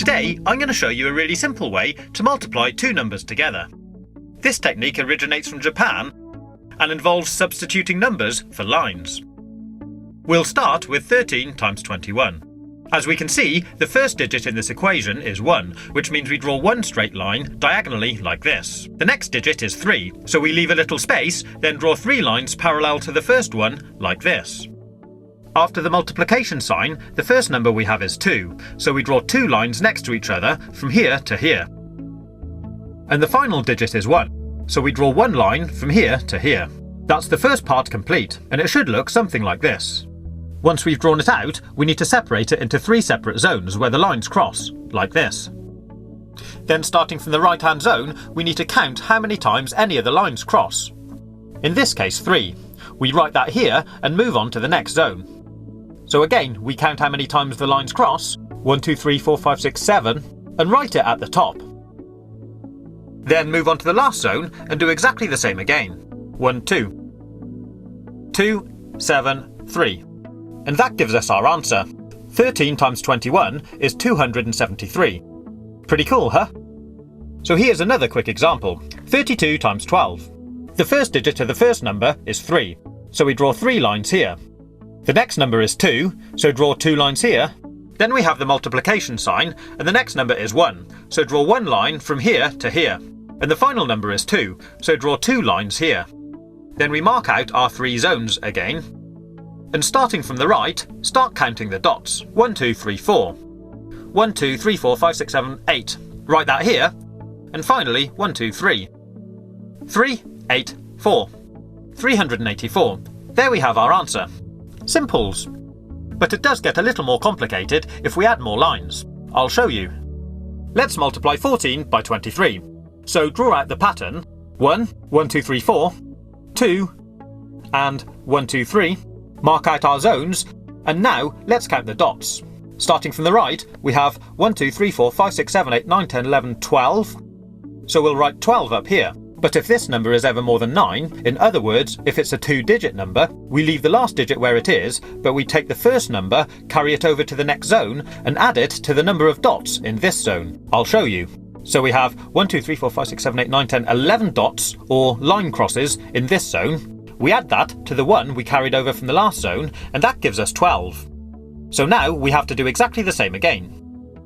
Today I'm going to show you a really simple way to multiply two numbers together. This technique originates from Japan and involves substituting numbers for lines. We'll start with 13 times 21. As we can see, the first digit in this equation is 1, which means we draw one straight line diagonally like this. The next digit is 3, so we leave a little space, then draw 3 lines parallel to the first one like this. After the multiplication sign, the first number we have is 2, so we draw 2 lines next to each other from here to here. And the final digit is 1, so we draw one line from here to here. That's the first part complete, and it should look something like this. Once we've drawn it out, we need to separate it into 3 separate zones where the lines cross, like this. Then starting from the right-hand zone, we need to count how many times any of the lines cross. In this case 3. We write that here and move on to the next zone. So again, we count how many times the lines cross, 1, 2, 3, 4, 5, 6, 7, and write it at the top. Then move on to the last zone and do exactly the same again. 1, 2. 2, 7, 3. And that gives us our answer. 13 times 21 is 273. Pretty cool, huh? So here's another quick example. 32 times 12. The first digit of the first number is 3, so we draw 3 lines here. The next number is 2, so draw 2 lines here. Then we have the multiplication sign, and the next number is 1, so draw 1 line from here to here. And the final number is 2, so draw 2 lines here. Then we mark out our 3 zones again. And starting from the right, start counting the dots. 1, 2, 3, 4. 1, 2, 3, 4, 5, 6, 7, 8. Write that here. And finally, 1, 2, 3. 3, 8, 4. 384. There we have our answer. Simples. But it does get a little more complicated if we add more lines. I'll show you. Let's multiply 14 by 23. So draw out the pattern. 1, 1, 2, 3, 4. 2, and 1, 2, 3. Mark out our zones, and now let's count the dots. Starting from the right, we have 1, 2, 3, 4, 5, 6, 7, 8, 9, 10, 11, 12. So we'll write 12 up here. But if this number is ever more than 9, in other words, if it's a 2-digit number, we leave the last digit where it is, but we take the first number, carry it over to the next zone, and add it to the number of dots in this zone. I'll show you. So we have 1, 2, 3, 4, 5, 6, 7, 8, 9, 10, 11 dots, or line crosses, in this zone. We add that to the one we carried over from the last zone, and that gives us 12. So now we have to do exactly the same again.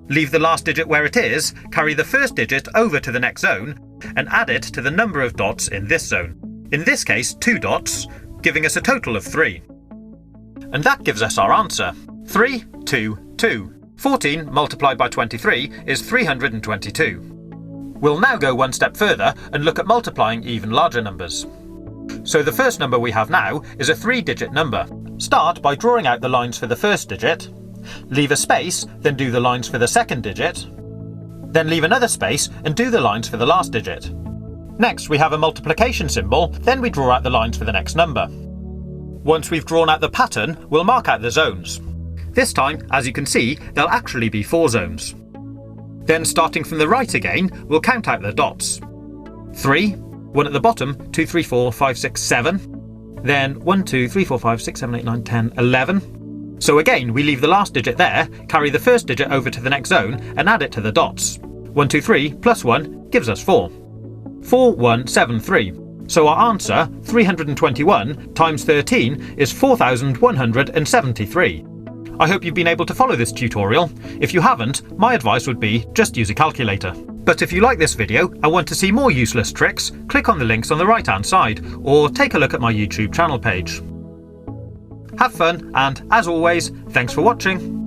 Leave the last digit where it is, carry the first digit over to the next zone, and add it to the number of dots in this zone. In this case, 2 dots, giving us a total of 3. And that gives us our answer. 3, 2, 2. 14 multiplied by 23 is 322. We'll now go one step further and look at multiplying even larger numbers. So the first number we have now is a 3-digit number. Start by drawing out the lines for the first digit, leave a space, then do the lines for the second digit, then leave another space and do the lines for the last digit. Next we have a multiplication symbol, then we draw out the lines for the next number. Once we've drawn out the pattern, we'll mark out the zones. This time, as you can see, there'll actually be 4 zones. Then starting from the right again, we'll count out the dots. 3, 1 at the bottom, 2, 3, 4, 5, 6, 7. Then 1, 2, 3, 4, 5, 6, 7, 8, 9, 10, 11. So again, we leave the last digit there, carry the first digit over to the next zone, and add it to the dots. 1, 2, 3 plus 1 gives us 4. 4, 1, 7, 3. So our answer, 321 times 13, is 4,173. I hope you've been able to follow this tutorial. If you haven't, my advice would be just use a calculator. But if you like this video and want to see more useless tricks, click on the links on the right-hand side, or take a look at my YouTube channel page. Have fun, and as always, thanks for watching.